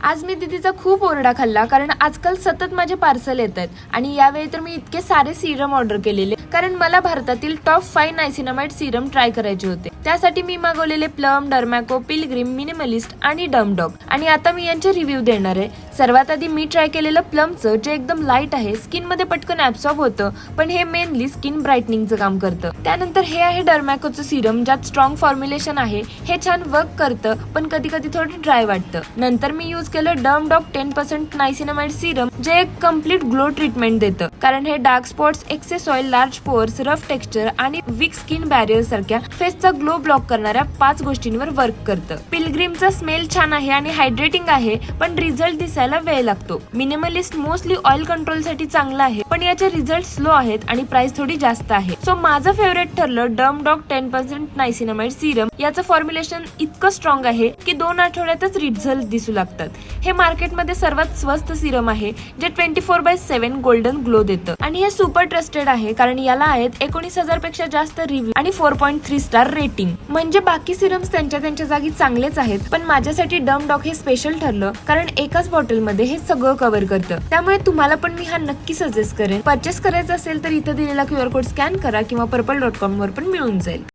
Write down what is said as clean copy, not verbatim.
आज मी दीदीचा खूप ओरडा खाल्ला कारण आजकाल सतत माझे पार्सल येत आहेत आणि यावेळी तर मी इतके सारे सिरम ऑर्डर केलेले कारण मला भारतातील टॉप 5 नायसिनामाइड सिरम ट्राय करायचे होते। त्यासाठी मी मागवलेले प्लम, डर्मॅको, पिलग्रिम, मिनिमलिस्ट आणि डमडॉग आणि आता मी यांचे रिव्ह्यू देणार आहे। सर्वात आधी मी ट्राय केलेलं प्लमचं जे एकदम लाईट आहे, स्किन मध्ये पटकन ऍब्सॉर्ब होतं, पण हे मेनली स्किन ब्राईटनिंगचं काम करतं। त्यानंतर हे आहे डर्मॅकोचं सिरम ज्यात स्ट्रॉंग फॉर्म्युलेशन आहे, हे छान वर्क करतं पण कधी कधी थोडं ड्राय वाटतं। नंतर मी यूज केलं डमडॉग 10% नायसिनामाइड सिरम जे एक कम्प्लीट ग्लो ट्रीटमेंट देतं कारण हे dark spots, excess oil, large pores, rough texture आणि वीक स्किन बॅरियर सारख्या फेसचा ग्लो ब्लॉक करणाऱ्या 5 गोष्टींवर वर्क करतं। पिलग्रिमचा स्मेल छान आहे आणि हायड्रेटिंग आहे पण रिझल्ट दिसायला वेळ लागतो। मिनिमलिस्ट मोस्टली ऑइल कंट्रोल साठी चांगला आहे पण याचे रिझल्ट स्लो आहेत आणि प्राइस थोडी जास्त आहे। सो माझं फेवरेट ठरलं डमडॉग 10% नायसिनामाइड सिरम। याचं फॉर्म्युलेशन इतकं स्ट्रॉंग आहे की 2 आठवड्यातच रिझल्ट दिसू लागतात। हे मार्केटमध्ये सर्वात स्वस्त सिरम आहे जे 24/7 गोल्डन ग्लो देतं आणि हे सुपर ट्रस्टेड आहे कारण याला आहेत 19,000 पेक्षा जास्त रिव्ह्यू आणि 4.3 स्टार रेटिंग। म्हणजे बाकी सिरम्स त्यांच्या जागी चांगलेच आहेत पण माझ्यासाठी डमडॉग हे स्पेशल ठरलं कारण एकाच बॉटल मध्ये हे सगळं कव्हर करतं। त्यामुळे तुम्हाला पण मी हा नक्की सजेस्ट करेन। परचेस करायचं असेल तर इथं दिलेला QR कोड स्कॅन करा किंवा purple.com वर पण मिळून जाईल।